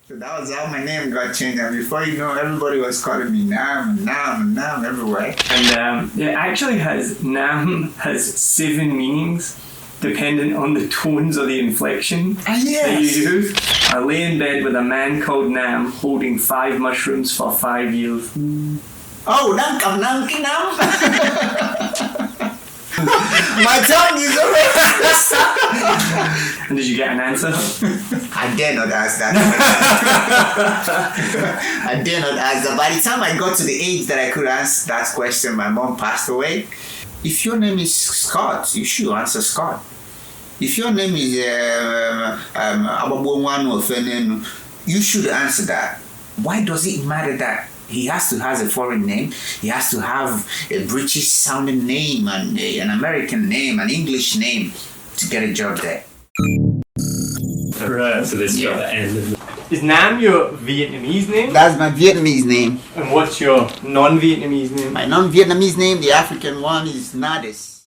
So that was how my name got changed. And before you know, everybody was calling me Nam everywhere. And it actually Nam has 7 meanings depending on the tones or the inflection that you use. I lay in bed with a man called Nam holding 5 mushrooms for 5 years. Oh, Nam. My tongue is already. And did you get an answer? I dare not ask that. I dare not ask that. By the time I got to the age that I could ask that question, my mom passed away. If your name is Scott, you should answer Scott. If your name is you should answer that. Why does it matter that he has to have a foreign name? He has to have a British sounding name and an American name, an English name to get a job there. Right. So this got the end. Is Nam your Vietnamese name? That's my Vietnamese name. And what's your non-Vietnamese name? My non-Vietnamese name, the African one, is Nadis.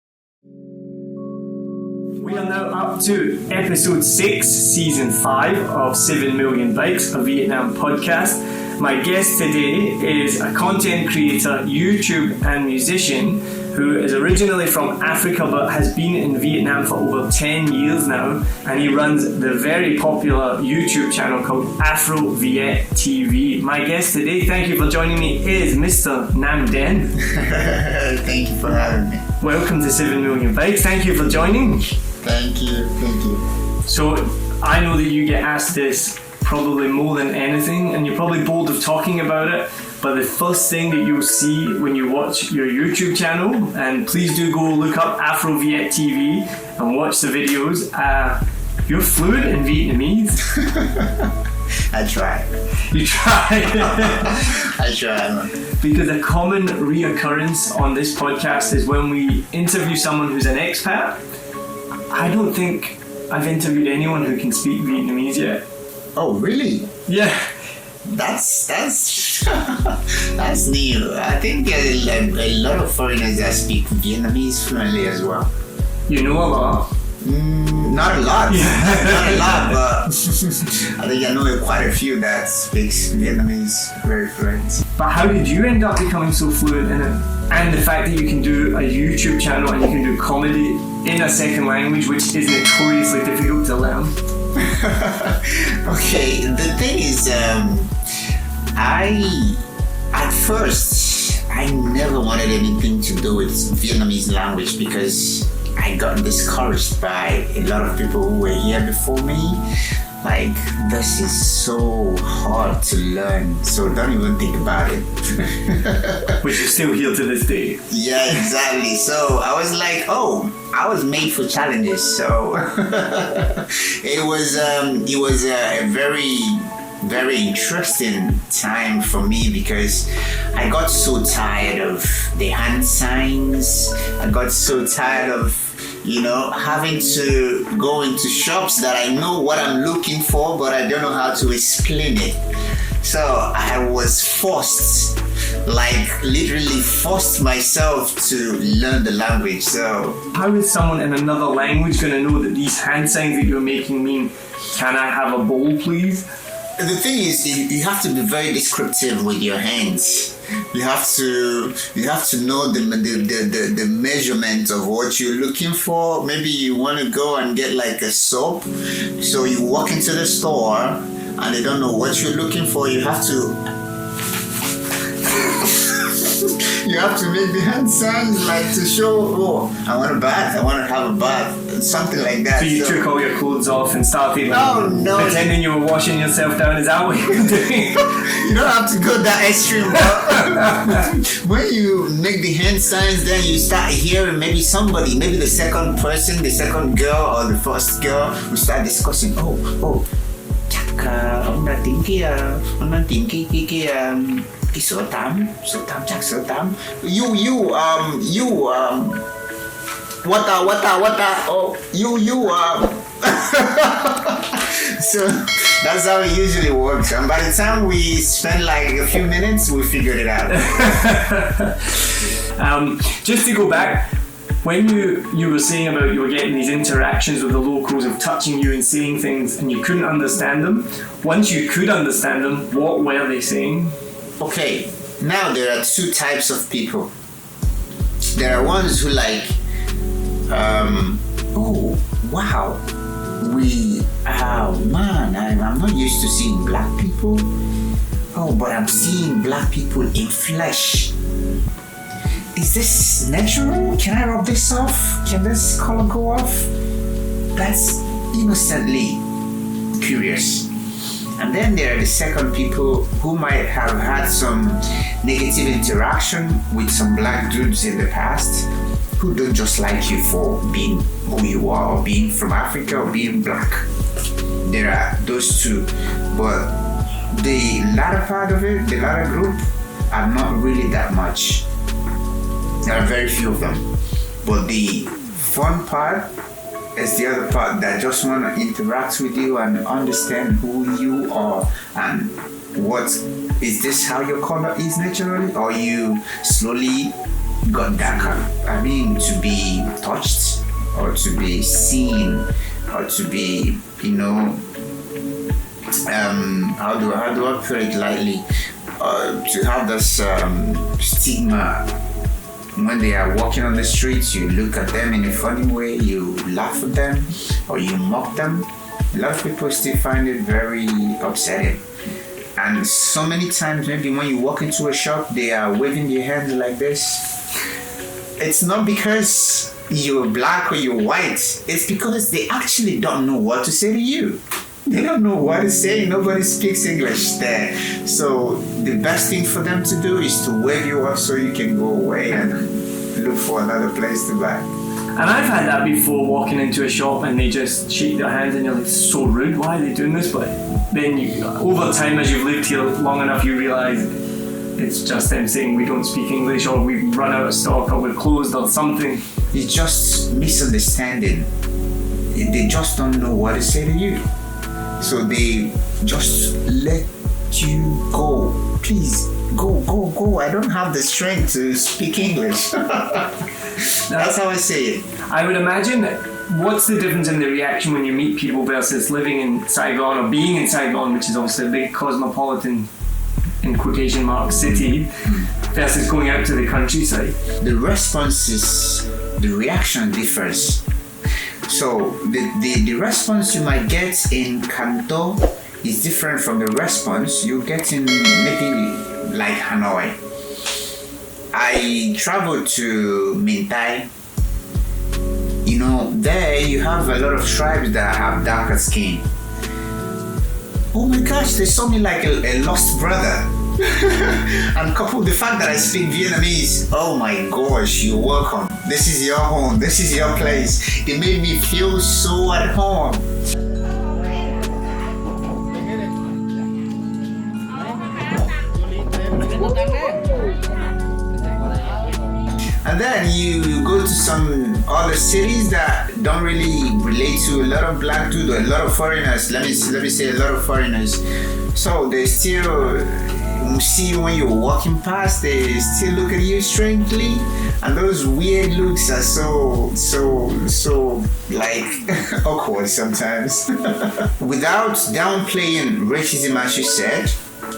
We are now up to episode 6, season 5 of 7 Million Bikes, a Vietnam podcast. My guest today is a content creator, YouTube and musician who is originally from Africa but has been in Vietnam for over 10 years now, and he runs the very popular YouTube channel called AfroViet TV. My guest today, thank you for joining me, is Mr. Nam Den. Thank you for having me. Welcome to 7 Million Bikes. Thank you for joining. Thank you. So I know that you get asked this probably more than anything, and you're probably bored of talking about it, but the first thing that you'll see when you watch your YouTube channel, and please do go look up AfroViet TV and watch the videos, you're fluent in Vietnamese. I try. You try. I try. Because a common reoccurrence on this podcast is when we interview someone who's an expat. I don't think I've interviewed anyone who can speak Vietnamese yet. Oh, really? Yeah. That's that's new. I think a lot of foreigners that speak Vietnamese fluently as well. You know a lot? Not a lot. Not a lot, but I think I know quite a few that speaks Vietnamese very fluent. But how did you end up becoming so fluent in it? And the fact that you can do a YouTube channel and you can do comedy in a second language, which is notoriously difficult to learn. Okay, the thing is, at first, I never wanted anything to do with Vietnamese language because I got discouraged by a lot of people who were here before me. Like, this is so hard to learn, so don't even think about it. Which is still here to this day. Yeah, exactly. So I was like, oh, I was made for challenges. So it was a very, very interesting time for me because I got so tired of the hand signs. I got so tired of having to go into shops that I know what I'm looking for, but I don't know how to explain it. So I was literally forced myself to learn the language. So how is someone in another language going to know that these hand signs that you're making mean, can I have a bowl, please? The thing is, you have to be very descriptive with your hands. You have to know the measurement of what you're looking for. Maybe you want to go and get like a soap, so you walk into the store and they don't know what you're looking for. You have to make the hand signs like to show, oh, I want a bath, I want to have a bath, something like that. So you took all your clothes off and started pretending you were washing yourself down. Is that what you're doing? You don't have to go that extreme, but when you make the hand signs, then you start hearing maybe the second person, the second girl or the first girl will start discussing, oh, chắc ông đã tính cái số 8 chắc số 8. So that's how it usually works, and by the time we spend like a few minutes, we figured it out. Just to go back, When you were saying about you were getting these interactions with the locals of touching you and saying things and you couldn't understand them, once you could understand them, what were they saying? Okay, now there are two types of people. There are ones who like, oh wow, man, I'm not used to seeing black people. Oh, but I'm seeing black people in flesh. Is this natural? Can I rub this off? Can this color go off? That's innocently curious. And then there are the second people who might have had some negative interaction with some black dudes in the past who don't just like you for being who you are or being from Africa or being black. There are those two. But the latter part of it, the latter group, are not really that much. There are very few of them. But the fun part is the other part that just want to interact with you and understand who you are and what is this how your color is naturally, or you slowly got darker. I mean, to be touched or to be seen or to be, how do I put it lightly, to have this stigma. When they are walking on the streets, you look at them in a funny way, you laugh at them, or you mock them. A lot of people still find it very upsetting. And so many times, maybe when you walk into a shop, they are waving their hands like this. It's not because you're black or you're white. It's because they actually don't know what to say to you. They don't know what to say. Nobody speaks English there. So the best thing for them to do is to wave you off so you can go away and look for another place to buy. And I've had that before, walking into a shop and they just shake their hands and you're like, so rude, why are they doing this? But then over time, as you've lived here long enough, you realise it's just them saying we don't speak English, or we've run out of stock, or we're closed, or something. It's just misunderstanding. They just don't know what to say to you. So they just let you go. Please, go. I don't have the strength to speak English. That's how I say it. I would imagine, what's the difference in the reaction when you meet people versus living in Saigon or being in Saigon, which is obviously a big cosmopolitan, in quotation marks, city, versus going out to the countryside? The reaction differs. So the response you might get in Kanto is different from the response you get in maybe like Hanoi. I traveled to Mintai. There you have a lot of tribes that have darker skin. Oh my gosh, they saw me like a lost brother. And coupled the fact that I speak Vietnamese, oh my gosh, you're welcome. This is your home, this is your place. It made me feel so at home. And then you go to some other cities that don't really relate to a lot of black dudes or a lot of foreigners. Let me say a lot of foreigners. So they still see you when you're walking past, they still look at you strangely, and those weird looks are so like awkward sometimes. Without downplaying racism, as you said,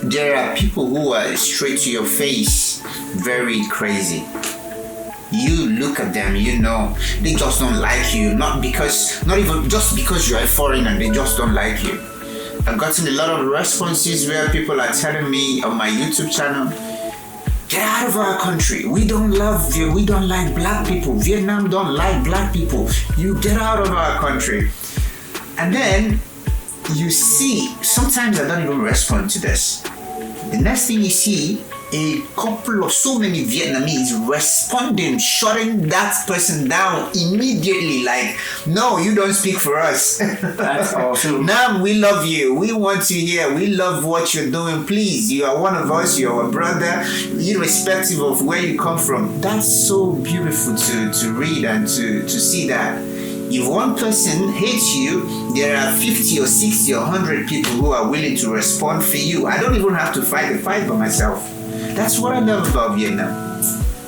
there are people who are straight to your face, very crazy. You look at them, they just don't like you, not even just because you're a foreigner, they just don't like you. I've gotten a lot of responses where people are telling me on my YouTube channel, get out of our country. We don't love you. We don't like black people. Vietnam don't like black people. You get out of our country. And then you see, sometimes I don't even respond to this. The next thing you see, a couple of so many Vietnamese responding, shutting that person down immediately, like, no, you don't speak for us. That's awesome. Nam, we love you. We want you here. We love what you're doing. Please, you are one of us. You're a brother, irrespective of where you come from. That's so beautiful to read and to see that. If one person hates you, there are 50 or 60 or 100 people who are willing to respond for you. I don't even have to fight the fight by myself. That's what I love about Vietnam.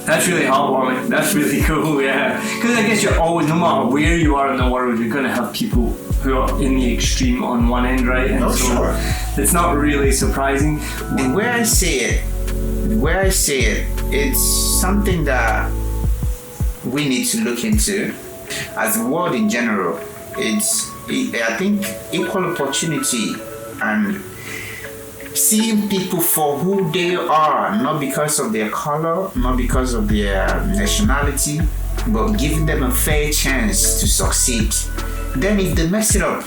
That's really heartwarming. That's really cool, yeah. Because I guess you're always, no matter where you are in the world, you're going to have people who are in the extreme on one end, right? And sure. It's not really surprising. And where I see it, it's something that we need to look into. As a world in general, I think equal opportunity and seeing people for who they are, not because of their color, not because of their nationality, but giving them a fair chance to succeed. Then if they mess it up,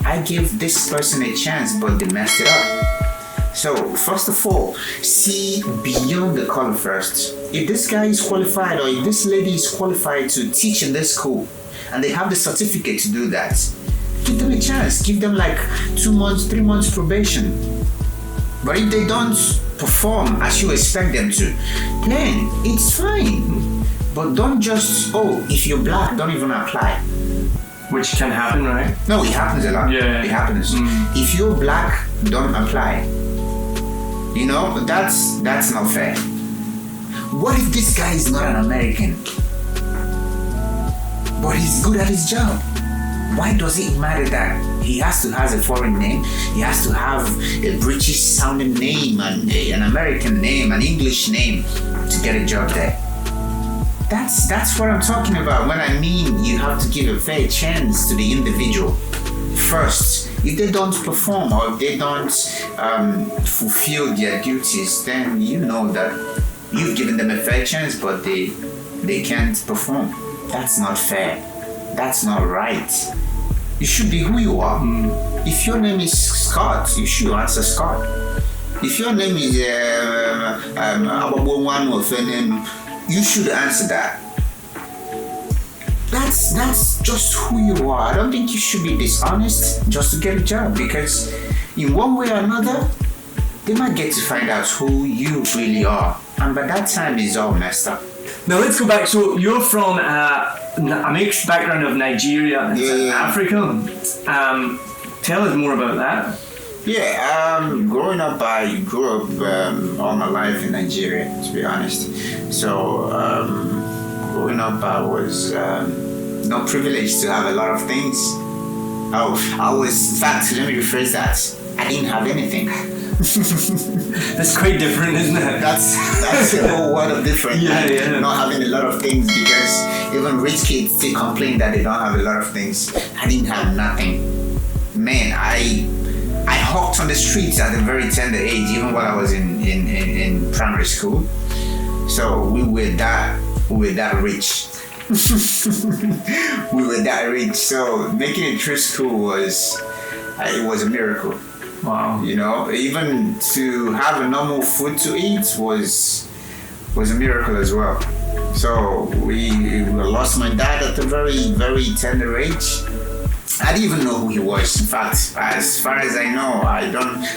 I gave this person a chance, but they messed it up. So first of all, see beyond the color first. If this guy is qualified or if this lady is qualified to teach in this school and they have the certificate to do that, give them a chance. Give them like 2 months, 3 months probation. But if they don't perform as you expect them to, then it's fine. But don't just, if you're black, don't even apply. Which can happen, right? No, it happens a lot. Yeah. It happens. If you're black, don't apply. That's not fair. What if this guy is not an American, but he's good at his job? Why does it matter that he has to have a foreign name? He has to have a British sounding name and an American name, an English name to get a job there. That's what I'm talking about when I mean you have to give a fair chance to the individual first. If they don't perform or if they don't fulfill their duties, then you know that you've given them a fair chance, but they can't perform. That's not fair. That's not right. You should be who you are. If your name is Scott, you should answer Scott. If your name is you should answer that. That's just who you are. I don't think you should be dishonest just to get a job, because in one way or another, they might get to find out who you really are. And by that time, it's all messed up. Now let's go back. So you're from a mixed background of Nigeria and South Africa. Tell us more about that. Yeah, growing up, I grew up all my life in Nigeria, to be honest. So, growing up, I was not privileged to have a lot of things. In fact, let me rephrase that. I didn't have anything. That's quite different, isn't it? That's a whole world of different. Yeah. Not having a lot of things, because even rich kids still complain that they don't have a lot of things. I didn't have nothing. Man, I hawked on the streets at a very tender age, even while I was in primary school. So we were that rich. We were that rich. So making it through school was a miracle. Wow. Even to have a normal food to eat was a miracle as well. So we lost my dad at a very, very tender age. I didn't even know who he was. In fact, as far as I know, I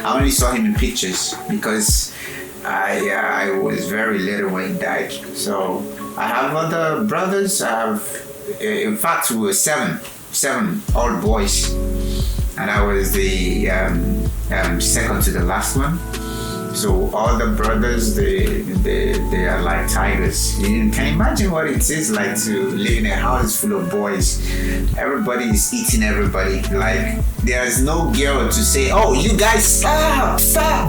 only saw him in pictures, because I was very little when he died. So I have other brothers. In fact, we were seven all boys, and I was the second to the last one. So all the brothers, they are like tigers. You can imagine what it is like to live in a house full of boys. Everybody is eating everybody. Like, there's no girl to say, "Oh, you guys stop."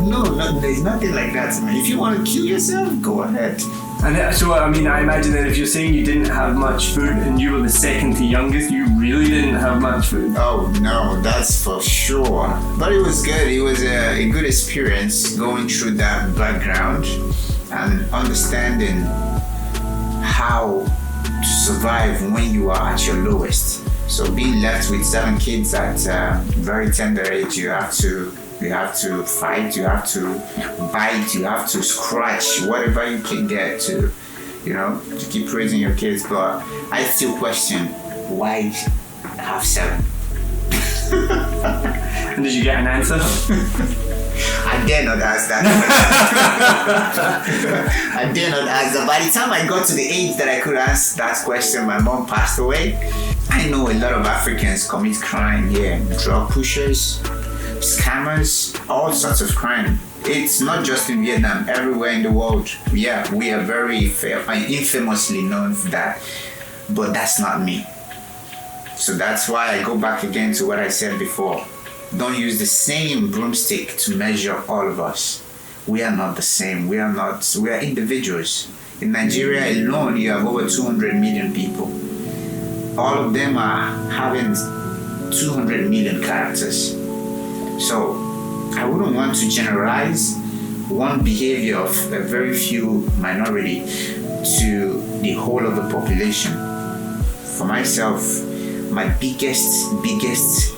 No, there's nothing like that. If you want to kill yourself, go ahead. And so, I imagine that if you're saying you didn't have much food and you were the second to youngest, you really didn't have much food. Oh no, that's for sure. But it was good. It was a good experience going through that background and understanding how to survive when you are at your lowest. So being left with 7 kids at a very tender age, you have to fight, you have to bite, you have to scratch whatever you can get to keep raising your kids. But I still question, why have 7? And did you get an answer? I dare not ask that. I dare not ask that. By the time I got to the age that I could ask that question, my mom passed away. I know a lot of Africans commit crime here. Drug pushers, scammers, all sorts of crime. It's not just in Vietnam, everywhere in the world. Yeah, we are very infamously known for that. But that's not me. So that's why I go back again to what I said before. Don't use the same broomstick to measure all of us. We are not the same. We are individuals. In Nigeria alone, you have over 200 million people. All of them are having 200 million characters. So I wouldn't want to generalize one behavior of a very few minority to the whole of the population. For myself, my biggest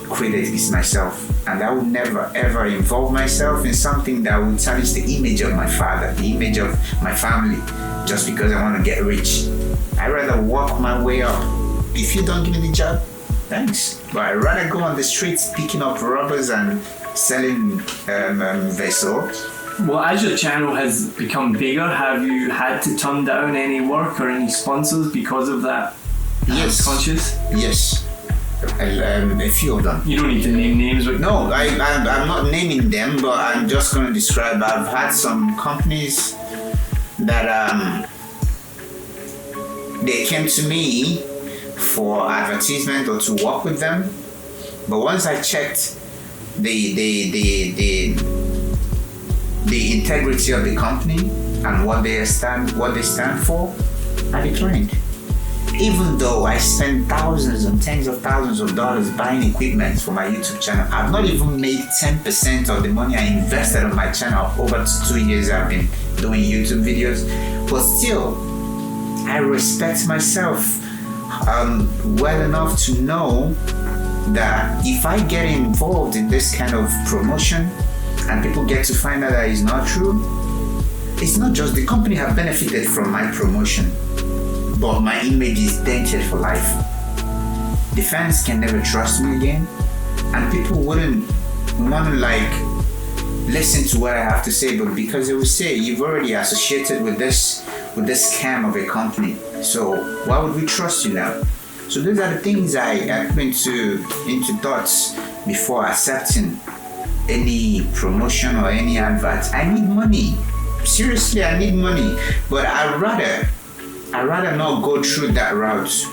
critic is myself, and I would never ever involve myself in something that would tarnish the image of my father, the image of my family, just because I want to get rich. I'd rather walk my way up. If you don't give me the job, thanks. But I'd rather go on the streets picking up robbers and selling vessels. Well, as your channel has become bigger, have you had to turn down any work or any sponsors because of that? Yes. Conscious? Yes. A few of them. You don't need to name names. But no, I'm not naming them, but I'm just going to describe. I've had some companies that they came to me for advertisement or to work with them, but once I checked the integrity of the company and what they stand for, I declined. Even though I spent thousands and tens of thousands of dollars buying equipment for my YouTube channel, I've not even made 10% of the money I invested on my channel over 2 years I've been doing YouTube videos. But still, I respect myself well enough to know that if I get involved in this kind of promotion and people get to find out that it's not true, it's not just the company have benefited from my promotion, but my image is dented for life. The fans can never trust me again, and people wouldn't want to listen to what I have to say, but because they will say you've already associated with this scam of a company, so why would we trust you now? So those are the things I put into thoughts before accepting any promotion or any advert. I need money. Seriously, I need money, but I'd rather not go through that route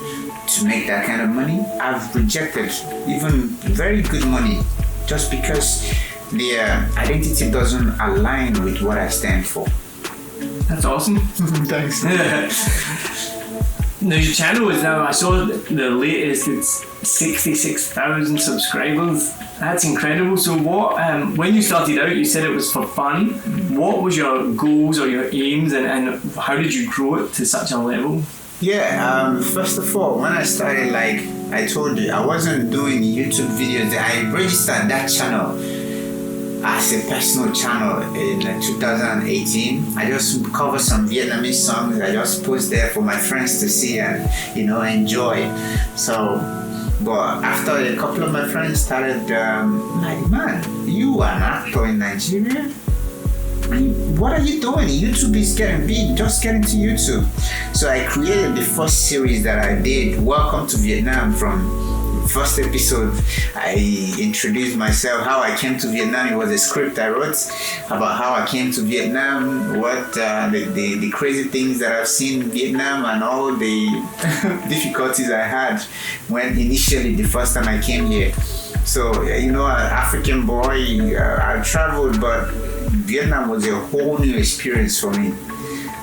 to make that kind of money. I've rejected even very good money just because the identity doesn't align with what I stand for. That's awesome. Thanks. Now your channel is now, I saw the latest, it's 66,000 subscribers. That's incredible. So what, when you started out, you said it was for fun. What was your goals or your aims, and how did you grow it to such a level? Yeah, first of all, when I started, like I told you, I wasn't doing YouTube videos. I registered that channel as a personal channel in 2018. I just cover some Vietnamese songs. I just post there for my friends to see and enjoy. So, but after a couple of my friends started like, man, you are an actor in Nigeria? What are you doing? YouTube is getting big. Just get into YouTube. So I created the first series that I did, Welcome to Vietnam. From first episode, I introduced myself, how I came to Vietnam. It was a script I wrote about how I came to Vietnam, what the crazy things that I've seen in Vietnam, and all the difficulties I had when initially the first time I came here. So, an African boy, I traveled, but Vietnam was a whole new experience for me.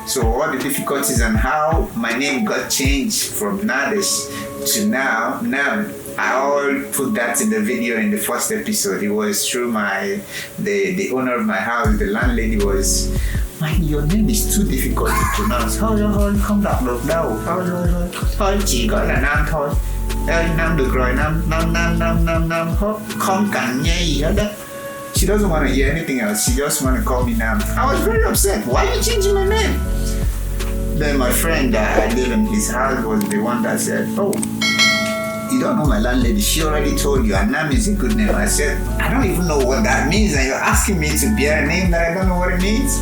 So all the difficulties and how my name got changed from Nadish to Nhằm, I all put that in the video in the first episode. It was through the owner of my house, the landlady was, man, your name is too difficult to pronounce. Thôi, không đọc được đâu. Thôi, chỉ gọi là Nam thôi. Nam được rồi, Nam, không cần nghe gì hết đó. She doesn't want to hear anything else. She just want to call me Nhằm. I was very upset. Why are you changing my name? Then my friend that I live in his house was the one that said, oh, you don't know my landlady. She already told you, and Nhằm is a good name. I said, I don't even know what that means, and you're asking me to bear a name that I don't know what it means.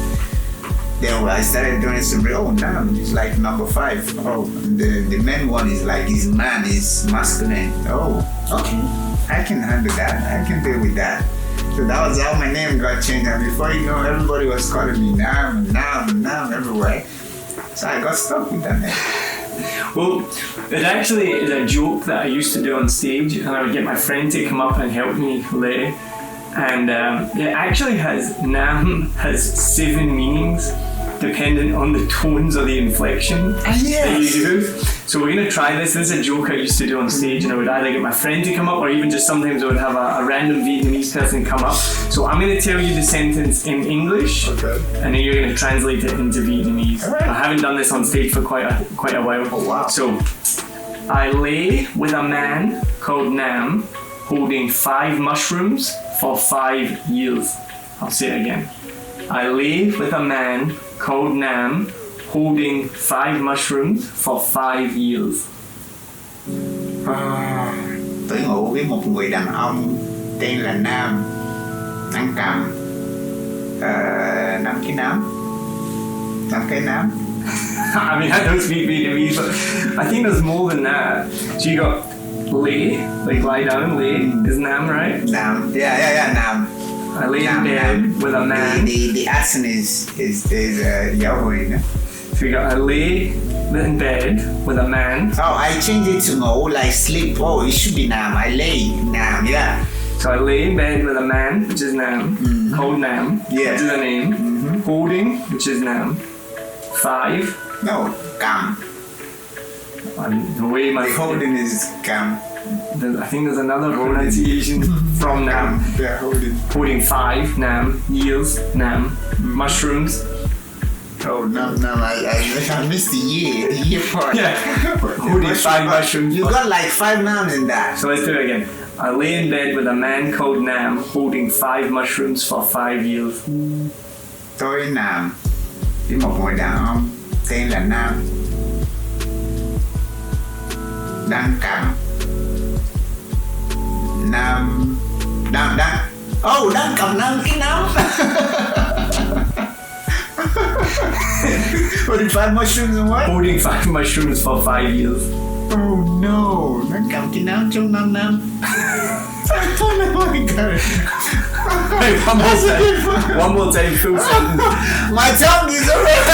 Then I started doing some, Nhằm is like number 5. Oh, the main one is like his man is masculine. Oh, okay. I can handle that. I can deal with that. So that was how my name got changed. And before you know, everybody was calling me Nam everywhere. So I got stuck with that name. Well, it actually is a joke that I used to do on stage, and I would get my friend to come up and help me lay. And it actually Nam has 7 meanings dependent on the tones or the inflection that you use. So we're going to try this. This is a joke I used to do on stage, and I would either get my friend to come up, or even just sometimes I would have a random Vietnamese person come up. So I'm going to tell you the sentence in English, and then you're going to translate it into Vietnamese. Right. I haven't done this on stage for quite a while. Oh, wow. So, I lay with a man called Nam, holding 5 mushrooms for 5 years. I'll say it again. I lay with a man called Nam, holding 5 mushrooms for 5 years. Tôi ngủ với một người đàn ông tên là Nam, ăn cầm 5 cái nám. I mean, I don't speak Vietnamese, but I think there's more than that. So you got lay, like lie down, lay is Nam, right? Nam, yeah, Nam. I lay in bed with a man. The accent is Yahweh. So you got I lay in bed with a man. Oh, I changed it to ngủ, like sleep. Oh, it should be Nam. I lay Nam, yeah. So I lay in bed with a man, which is Nam, called Nam, which is a name. Holding, which is Nam. 5. No, Kam. The way my holding is Kam. I think there's another pronunciation from Nam. Yeah, holding. Holding 5, Nam. Years, Nam. Mushrooms. Oh, Nam. I missed the year part. Yeah. Holding 5 mushrooms. You got like 5 Nams in that. So let's do it again. I lay in bed with a man called Nam, holding 5 mushrooms for 5 years. Tôi Nam với một người đàn ông tên là Nam, đang cầm đang cầm 5 cái nắm. Holding 5 mushrooms and what? Holding 5 mushrooms for 5 years. Oh no, đang cầm cái nắm trong 5 năm. I don't know how I got it. Hey, one more time, full sentence. My tongue is already.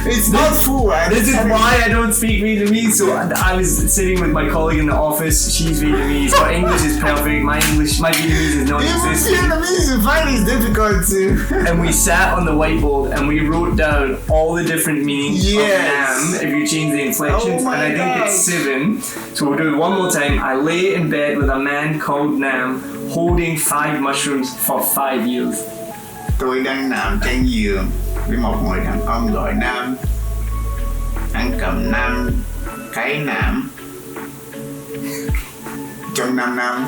It's not full. This is why I don't speak Vietnamese. So I was sitting with my colleague in the office. She's Vietnamese. Her English is perfect. My Vietnamese is non-existent. Vietnamese is fine. It's difficult too. And we sat on the whiteboard and we wrote down all the different meanings of Nam if you change the inflections. Oh, and I think it's 7. So we'll do it one more time. I lay in bed with a man called Nam, holding 5 mushrooms for 5 years. Tôi đang nằm trên giường với một người đàn ông gọi Nam, anh cầm 5 cái nạm trong 5 năm.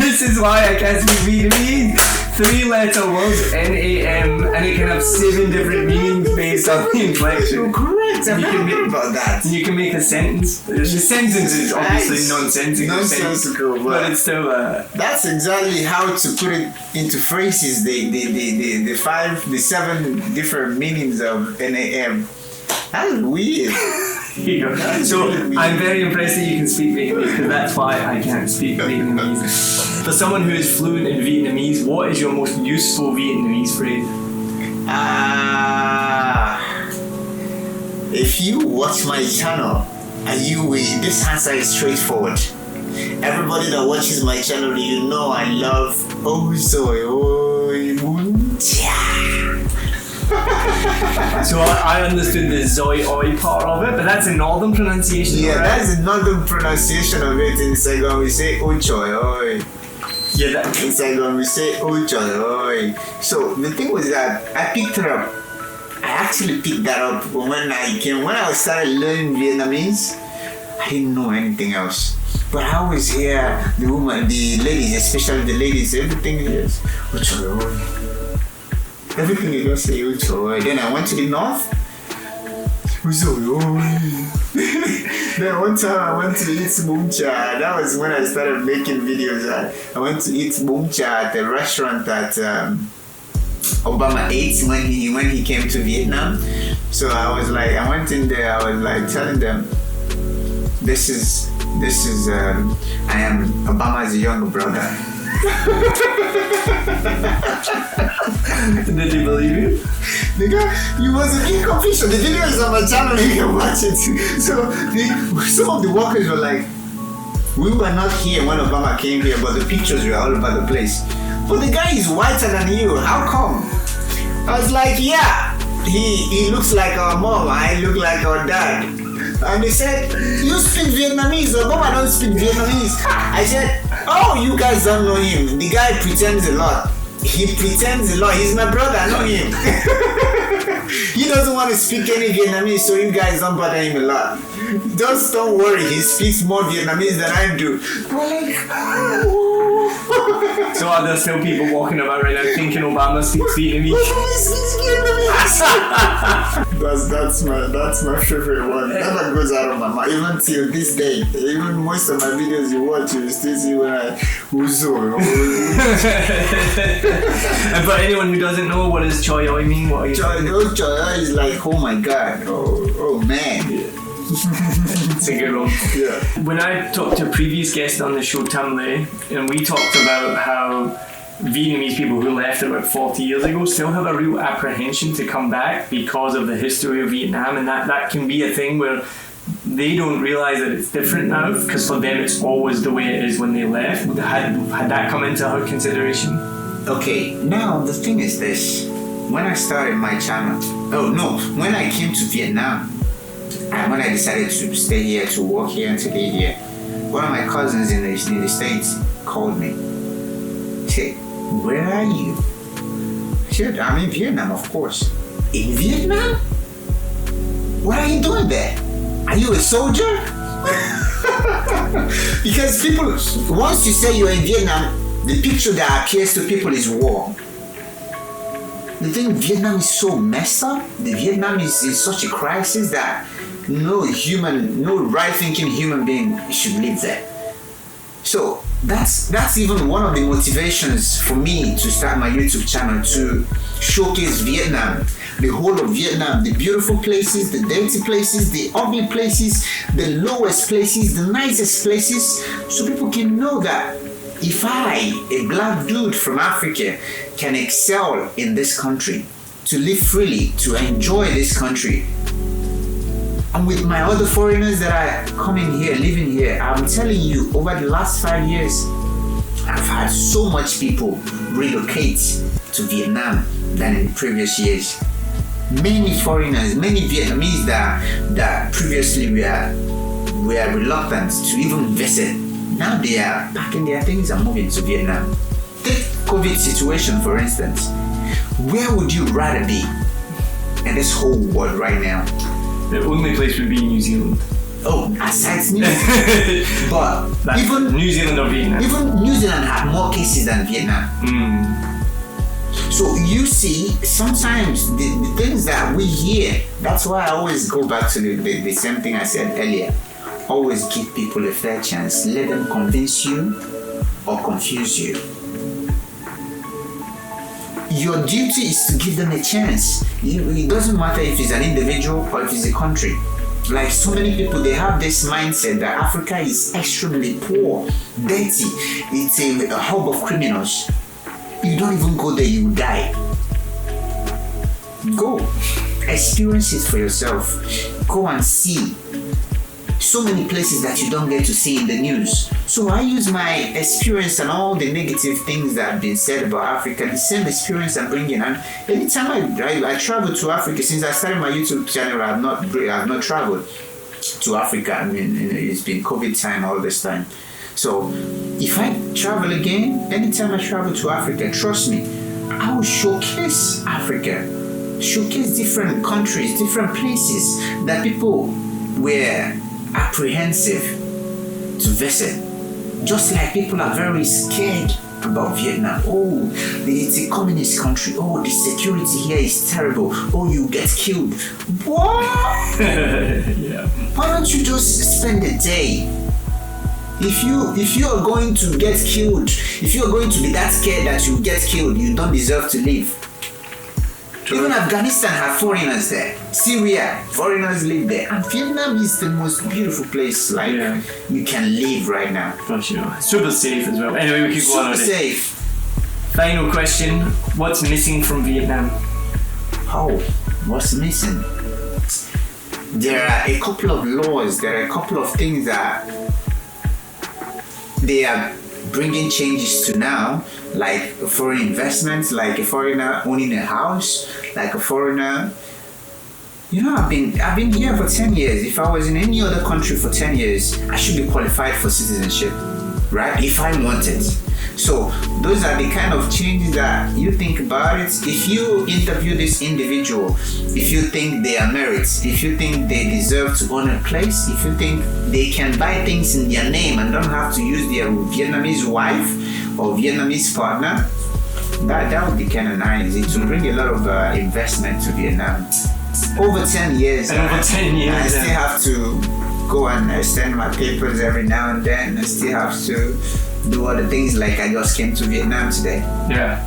This is why I can't speak Vietnamese. 3-letter words, N-A-M, and it can have 7 different meanings based on the inflection. Correct, I never heard about that. You can make a sentence. The sentence is obviously nonsensical, but it's still That's exactly how to put it into phrases. The 7 different meanings of NAM. That's weird. Here you go. So I'm very impressed that you can speak Vietnamese, because that's why I can't speak Vietnamese. For someone who is fluent in Vietnamese, what is your most useful Vietnamese phrase? If you watch my channel, this answer is straightforward. Everybody that watches my channel, you know I love So I understood the Zoi Oi part of it, but that's a northern pronunciation. Yeah, right? that's a northern pronunciation of it. In Saigon we say oi choi oi. Yeah, in Saigon we say oi choi oi. So the thing was that I picked it up. I actually picked that up when I started learning Vietnamese. I didn't know anything else. But I always hear the ladies, especially the ladies, everything is oi choi oi. Everything you just say oi choi oi. Then I went to the north. Then one time I went to eat bún chả. That was when I started making videos. I went to eat bún chả at the restaurant that Obama ate when he came to Vietnam. So I went in there. I was like telling them, this is This is, I am Obama's younger brother. Did he believe you? The guy, he was a big confusion. The video is on my channel, you can watch it. So some of the workers were like, we were not here when Obama came here, but the pictures were all over the place. But the guy is whiter than you, how come? I was like, yeah, he looks like our mom, I look like our dad. And they said, you speak Vietnamese, Obama don't speak Vietnamese. I said, oh, you guys don't know him. The guy pretends a lot. He pretends a lot. He's my brother, I know him. He doesn't want to speak any Vietnamese, so you guys don't bother him a lot. Just don't worry, he speaks more Vietnamese than I do. So are there still people walking about right now thinking Obama speaks Vietnamese? That's my favorite one. Never goes out of my mind. Even till this day. Even most of my videos you watch, you still see when I Uzo. And for anyone who doesn't know, what does Choi Oi mean? What are you saying? Choi is like, oh my god, oh man. Yeah. It's a good one. Yeah. When I talked to a previous guest on the show, Tam Le, and we talked about how Vietnamese people who left about 40 years ago still have a real apprehension to come back because of the history of Vietnam, and that can be a thing where they don't realise that it's different now, because for them it's always the way it is when they left. Had that come into her consideration? Okay, now the thing is this. When I started my channel, when I came to Vietnam, and when I decided to stay here, to work here and to live here, one of my cousins in the States called me. Said, where are you? I said, I'm in Vietnam, of course. In Vietnam? What are you doing there? Are you a soldier? Because people, once you say you're in Vietnam, the picture that appears to people is war. The thing, Vietnam is so messed up. Vietnam is in such a crisis that no right-thinking human being should live there. So that's even one of the motivations for me to start my YouTube channel, to showcase Vietnam, the whole of Vietnam, the beautiful places, the dirty places, the ugly places, the lowest places, the nicest places, so people can know that if I, a black dude from Africa, can excel in this country, to live freely, to enjoy this country, and with my other foreigners that are coming here, living here, I'm telling you, over the last 5 years, I've had so much people relocate to Vietnam than in previous years. Many foreigners, many Vietnamese that previously were reluctant to even visit, now they are packing their things and moving to Vietnam. Take COVID situation, for instance. Where would you rather be in this whole world right now? The only place would be New Zealand. Oh, aside New Zealand. But even New Zealand or Vietnam. Even New Zealand had more cases than Vietnam. So you see, sometimes the things that we hear, that's why I always go back to the same thing I said earlier. Always give people a fair chance. Let them convince you or confuse you. Your duty is to give them a chance. It doesn't matter if it's an individual or if it's a country. Like so many people, they have this mindset that Africa is extremely poor, dirty. It's a hub of criminals. You don't even go there, you die. Go. Experience it for yourself. Go and see. So many places that you don't get to see in the news. So I use my experience and all the negative things that have been said about Africa, the same experience I'm bringing. And anytime I travel to Africa, since I started my YouTube channel, I have not traveled to Africa. I mean, it's been COVID time all this time. So if I travel again, anytime I travel to Africa, trust me, I will showcase Africa, showcase different countries, different places that people were apprehensive to visit. Just like people are very scared about Vietnam. Oh, it's a communist country. Oh, the security here is terrible. Oh, you get killed. What? Yeah. Why don't you just spend a day? If you are going to get killed, if you are going to be that scared that you get killed, you don't deserve to live. Even Afghanistan have foreigners there. Syria, foreigners live there. And Vietnam is the most beautiful place you can live right now. For sure. Super safe as well. Anyway, we could go on. Super safe. Final question. What's missing from Vietnam? Oh, what's missing? There are a couple of laws, there are a couple of things that they are bringing changes to now, like foreign investments, like a foreigner owning a house, like a foreigner. You know, I've been here for 10 years. If I was in any other country for 10 years, I should be qualified for citizenship, right? If I want it. So those are the kind of changes that you think about it. If you interview this individual, if you think they are merits, if you think they deserve to own a place, if you think they can buy things in their name and don't have to use their Vietnamese wife or Vietnamese partner, that would be kind of nice. It will bring a lot of investment to Vietnam. Over 10 years. And over 10 years. I still have to go and extend my papers every now and then. I still have to do other things, like I just came to Vietnam today. Yeah.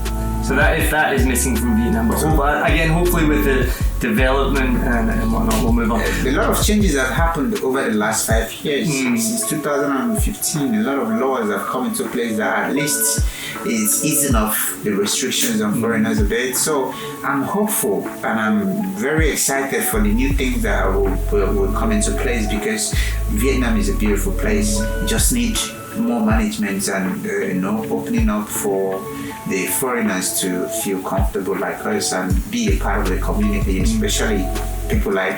So that is missing from Vietnam. But again, hopefully with the development and whatnot, we'll move on. A lot of changes have happened over the last 5 years. Since 2015, a lot of laws have come into place that at least is easing off the restrictions on foreigners a bit. So I'm hopeful and I'm very excited for the new things that will come into place, because Vietnam is a beautiful place. You just need more management and opening up for the foreigners to feel comfortable like us and be a part of the community, especially people like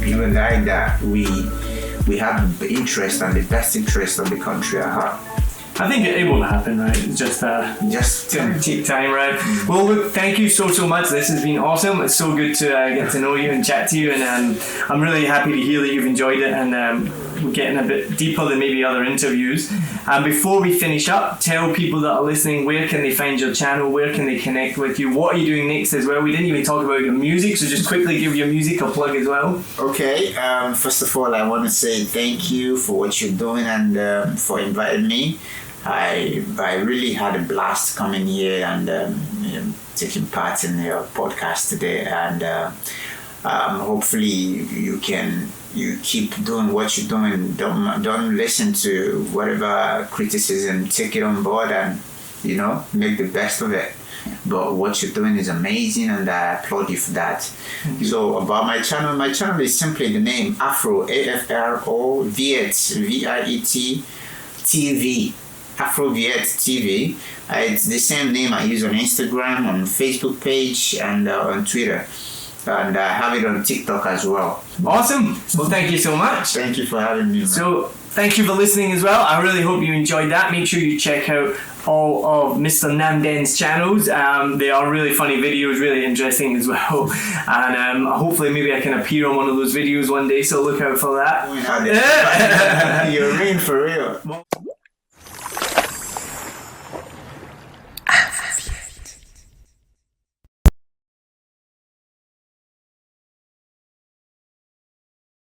you and I, that we have the interest and the best interest of the country at heart. I think it will happen, right? It's just take time, right? Well, look, thank you so much. This has been awesome. It's so good to get to know you and chat to you, and I'm really happy to hear that you've enjoyed it, and we're getting a bit deeper than maybe other interviews. And before we finish up, tell people that are listening, where can they find your channel? Where can they connect with you? What are you doing next as well? We didn't even talk about your music, so just quickly give your music a plug as well. Okay. First of all, I want to say thank you for what you're doing and for inviting me. I really had a blast coming here and taking part in your podcast today, and hopefully you keep doing what you're doing. Don't listen to whatever criticism. Take it on board and make the best of it. But what you're doing is amazing, and I applaud you for that. So about my channel is simply the name Afro, AfroViet, VIET TV. AfroViet TV. It's the same name I use on Instagram, on Facebook page, and on Twitter. And I have it on TikTok as well. Awesome. Well, thank you so much. Thank you for having me, man. So, thank you for listening as well. I really hope you enjoyed that. Make sure you check out all of Mr. Namden's channels. They are really funny videos, really interesting as well. And hopefully maybe I can appear on one of those videos one day, so look out for that. You're in for real.